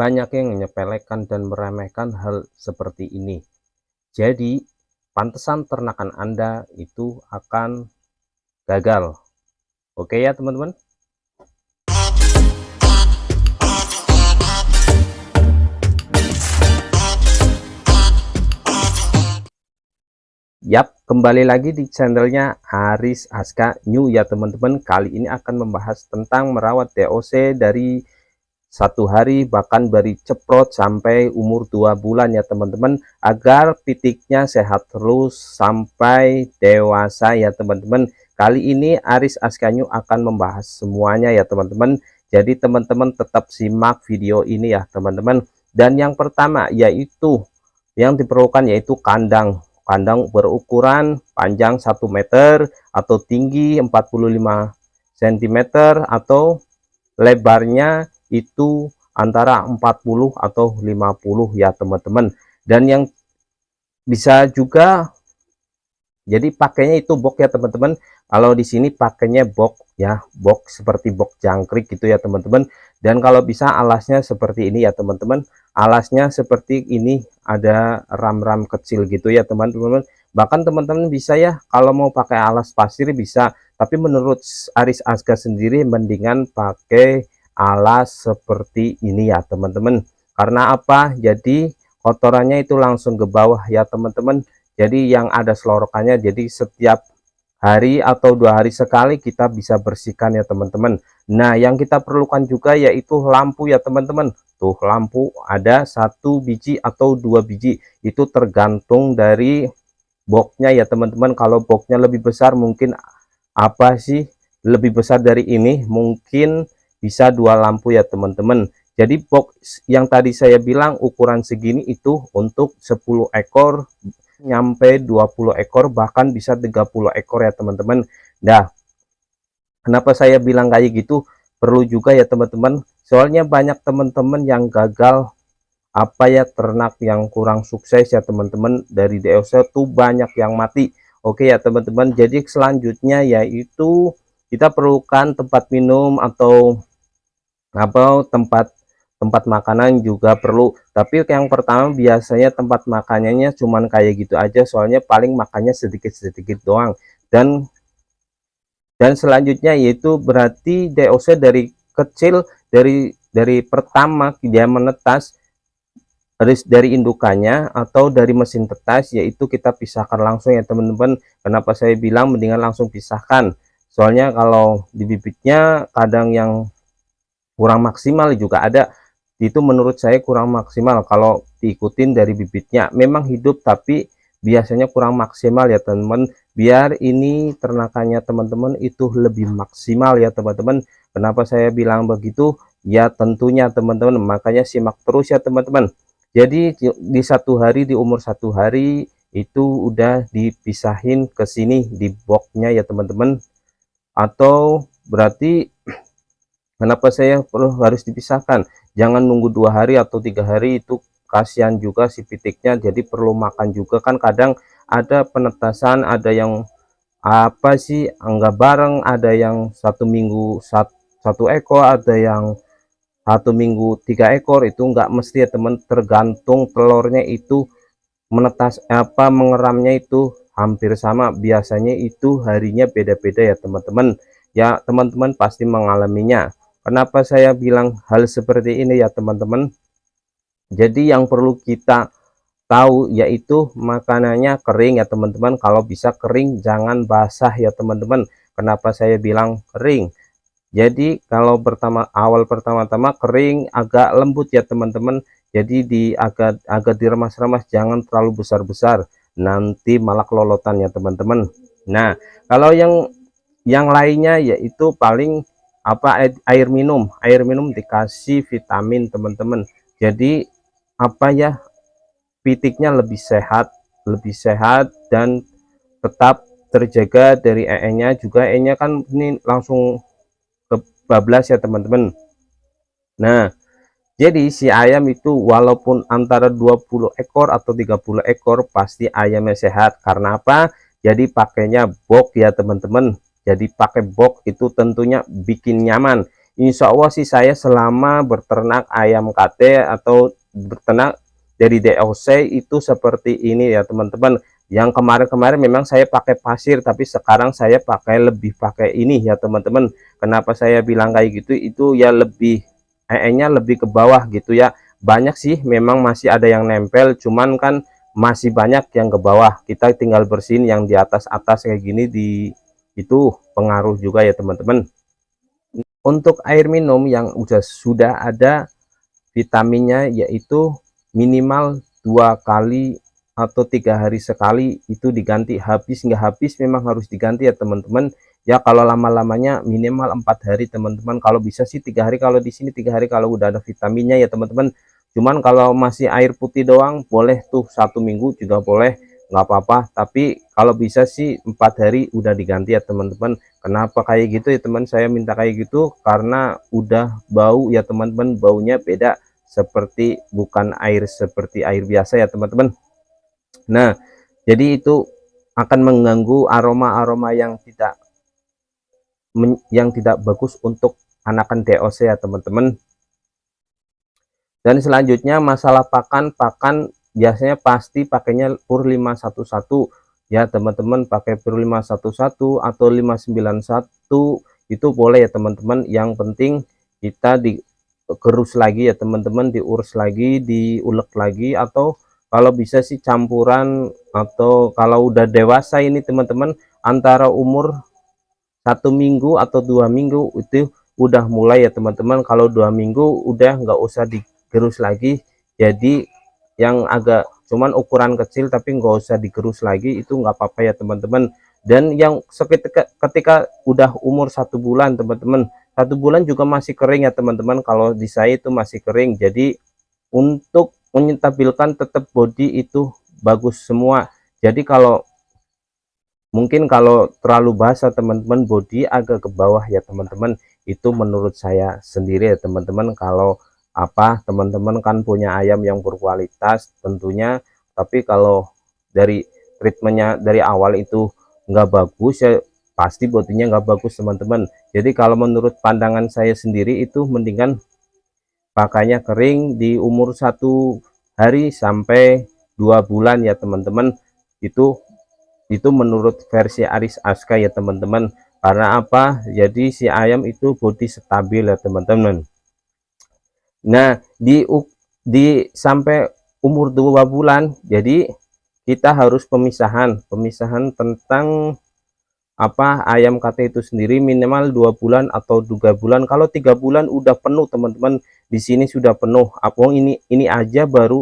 Banyak yang menyepelekan dan meremehkan hal seperti ini. Jadi, pantesan ternakan Anda itu akan gagal. Oke ya, teman-teman? Yap, kembali lagi di channelnya Haris Aska New ya teman-teman. Kali ini akan membahas tentang merawat DOC dari 1 hari bahkan dari ceprot sampai umur 2 bulan ya teman-teman, agar pitiknya sehat terus sampai dewasa ya teman-teman. Kali ini Haris Aska New akan membahas semuanya ya teman-teman. Jadi teman-teman tetap simak video ini ya teman-teman. Dan yang pertama yaitu yang diperlukan yaitu kandang berukuran panjang 1 meter atau tinggi 45 cm atau lebarnya itu antara 40 atau 50 ya teman-teman. Dan yang bisa juga jadi pakainya itu box ya teman-teman. Kalau di sini pakainya box ya, box seperti box jangkrik gitu ya teman-teman. Dan kalau bisa alasnya seperti ini ya teman-teman. Alasnya seperti ini, ada ram-ram kecil gitu ya teman-teman. Bahkan teman-teman bisa ya kalau mau pakai alas pasir bisa, tapi menurut Haris Aska sendiri mendingan pakai alas seperti ini ya teman-teman. Karena apa? Jadi kotorannya itu langsung ke bawah ya teman-teman. Jadi yang ada selorokannya, jadi setiap hari atau 2 hari sekali kita bisa bersihkan ya teman-teman. Nah yang kita perlukan juga yaitu lampu ya teman-teman. Tuh lampu ada 1 biji atau 2 biji, itu tergantung dari boxnya ya teman-teman. Kalau boxnya lebih besar mungkin apa sih lebih besar dari ini, mungkin bisa 2 lampu ya teman-teman. Jadi box yang tadi saya bilang ukuran segini itu untuk 10 ekor nyampe 20 ekor bahkan bisa 30 ekor ya teman-teman. Nah kenapa saya bilang kayak gitu, perlu juga ya teman-teman, soalnya banyak teman-teman yang gagal apa ya, ternak yang kurang sukses ya teman-teman, dari DOC tuh banyak yang mati. Oke ya teman-teman, jadi selanjutnya yaitu kita perlukan tempat minum atau tempat tempat makanan juga perlu. Tapi yang pertama biasanya tempat makanannya cuman kayak gitu aja, soalnya paling makannya sedikit-sedikit doang. Dan selanjutnya yaitu berarti DOC dari kecil, dari pertama dia menetas, dari indukannya atau dari mesin tetas, yaitu kita pisahkan langsung ya teman-teman. Kenapa saya bilang mendingan langsung pisahkan, soalnya kalau di bibitnya kadang yang kurang maksimal juga ada, itu menurut saya kurang maksimal kalau diikutin dari bibitnya. Memang hidup tapi biasanya kurang maksimal ya teman-teman, biar ini ternakannya teman-teman itu lebih maksimal ya teman-teman. Kenapa saya bilang begitu ya, tentunya teman-teman makanya simak terus ya teman-teman. Jadi di 1 hari, di umur 1 hari itu udah dipisahin ke sini di boxnya ya teman-teman. Atau berarti kenapa saya harus dipisahkan, jangan nunggu 2 hari atau 3 hari, itu kasihan juga si pitiknya. Jadi perlu makan juga kan, kadang ada penetasan, ada yang apa sih enggak bareng, ada yang 1 minggu 1 ekor, ada yang 1 minggu 3 ekor. Itu enggak mesti ya teman, tergantung telurnya itu menetas mengeramnya itu hampir sama, biasanya itu harinya beda-beda ya teman-teman. Ya teman-teman pasti mengalaminya. Kenapa saya bilang hal seperti ini ya teman-teman, jadi yang perlu kita tahu yaitu makanannya kering ya teman-teman. Kalau bisa kering, jangan basah ya teman-teman. Kenapa saya bilang kering, jadi kalau awal pertama-tama kering agak lembut ya teman-teman. Jadi agak diremas-remas, jangan terlalu besar-besar, nanti malah kelolotan ya teman-teman. Nah kalau yang lainnya yaitu paling air minum dikasih vitamin teman-teman. Jadi pitiknya lebih sehat dan tetap terjaga dari nya juga. Nya kan ini langsung kebablas ya teman-teman. Nah jadi si ayam itu walaupun antara 20 ekor atau 30 ekor pasti ayamnya sehat. Karena apa? Jadi pakainya box ya teman-teman. Jadi pakai box itu tentunya bikin nyaman. Insya Allah sih saya selama berternak ayam KT atau berternak dari DOC itu seperti ini ya teman-teman. Yang kemarin-kemarin memang saya pakai pasir, tapi sekarang saya lebih pakai ini ya teman-teman. Kenapa saya bilang kayak gitu, itu ya lebih nya lebih ke bawah gitu ya. Banyak sih memang masih ada yang nempel, cuman kan masih banyak yang ke bawah. Kita tinggal bersihin yang di atas-atas kayak gini, di itu pengaruh juga ya teman-teman. Untuk air minum yang sudah ada vitaminnya, yaitu minimal 2 kali atau 3 hari sekali itu diganti. Habis nggak habis memang harus diganti ya teman-teman ya. Kalau lama-lamanya minimal 4 hari teman-teman, kalau bisa sih 3 hari, kalau di sini 3 hari kalau udah ada vitaminnya ya teman-teman. Cuman kalau masih air putih doang boleh tuh 1 minggu juga boleh, nggak apa-apa, tapi kalau bisa sih 4 hari udah diganti ya teman-teman. Kenapa kayak gitu ya teman, saya minta kayak gitu karena udah bau ya teman-teman, baunya beda, seperti bukan air seperti air biasa ya teman-teman. Nah, jadi itu akan mengganggu aroma-aroma yang tidak bagus untuk anakan DOC ya teman-teman. Dan selanjutnya masalah pakan biasanya pasti pakainya pur 511 ya teman-teman. Pakai pur 511 atau 591 itu boleh ya teman-teman. Yang penting kita digerus lagi ya teman-teman, diurus lagi, diulek lagi, atau kalau bisa sih campuran. Atau kalau udah dewasa ini teman-teman, antara umur 1 minggu atau 2 minggu itu udah mulai ya teman-teman. Kalau 2 minggu udah nggak usah digerus lagi, jadi yang agak cuman ukuran kecil tapi nggak usah digerus lagi, itu nggak apa-apa ya teman-teman. Dan yang ketika udah umur 1 bulan teman-teman, 1 bulan juga masih kering ya teman-teman. Kalau di saya itu masih kering, jadi untuk menyentabilkan tetap body itu bagus semua. Jadi kalau mungkin kalau terlalu basah teman-teman, body agak ke bawah ya teman-teman, itu menurut saya sendiri ya teman-teman. Kalau teman-teman kan punya ayam yang berkualitas tentunya, tapi kalau dari treatmentnya dari awal itu nggak bagus ya, pasti bodinya nggak bagus teman-teman. Jadi kalau menurut pandangan saya sendiri itu mendingan pakainya kering di umur 1 hari sampai 2 bulan ya teman-teman. Itu menurut versi Aris Aska ya teman-teman. Karena jadi si ayam itu body stabil ya teman-teman. Nah, di sampai umur 2 bulan, jadi kita harus pemisahan tentang ayam KT itu sendiri minimal 2 bulan atau 3 bulan. Kalau 3 bulan udah penuh teman-teman, di sini sudah penuh. Ini aja baru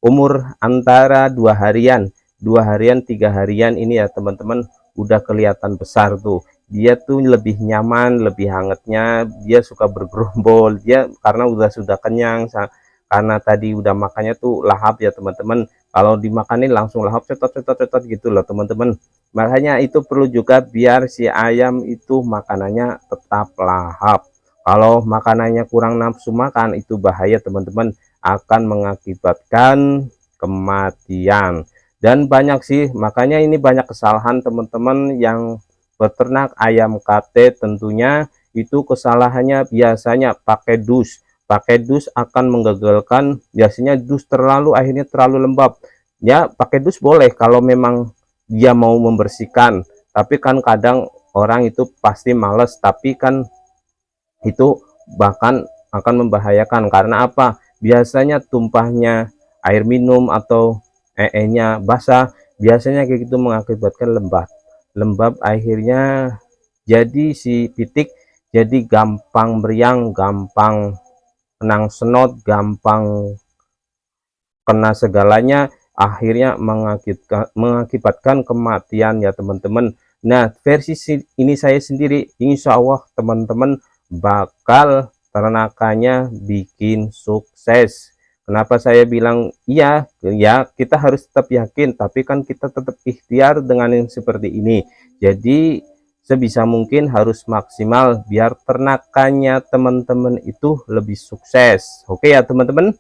umur antara 2 harian, 3 harian ini ya teman-teman, udah kelihatan besar tuh. Dia tuh lebih nyaman, lebih hangatnya, dia suka bergerombol, dia karena sudah kenyang, karena tadi udah makannya tuh lahap ya teman-teman. Kalau dimakanin langsung lahap, cetot gitu loh teman-teman. Makanya itu perlu juga biar si ayam itu makanannya tetap lahap. Kalau makanannya kurang nafsu makan, itu bahaya teman-teman, akan mengakibatkan kematian. Dan banyak sih, makanya ini banyak kesalahan teman-teman yang beternak ayam KT. Tentunya itu kesalahannya biasanya pakai dus. Pakai dus akan menggagalkan, biasanya dus akhirnya terlalu lembab ya. Pakai dus boleh kalau memang dia mau membersihkan, tapi kan kadang orang itu pasti males, tapi kan itu bahkan akan membahayakan. Karena biasanya tumpahnya air minum atau nya basah, biasanya kayak gitu mengakibatkan lembab, akhirnya jadi si pitik jadi gampang meriang, gampang menang senot, gampang kena segalanya, akhirnya mengakibatkan kematian ya teman-teman. Nah, versi ini saya sendiri, insya Allah teman-teman bakal ternakannya bikin sukses. Kenapa saya bilang iya ya, kita harus tetap yakin, tapi kan kita tetap ikhtiar dengan yang seperti ini. Jadi sebisa mungkin harus maksimal biar ternakannya teman-teman itu lebih sukses. Oke ya teman-teman,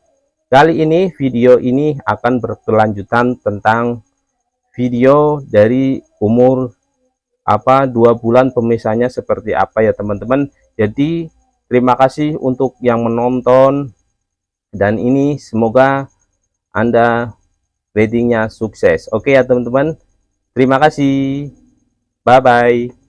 kali ini video ini akan berkelanjutan tentang video dari umur 2 bulan, pemisahnya seperti apa ya teman-teman. Jadi Terima kasih untuk yang menonton, dan ini semoga Anda readingnya sukses. Oke ya teman-teman, terima kasih, bye bye.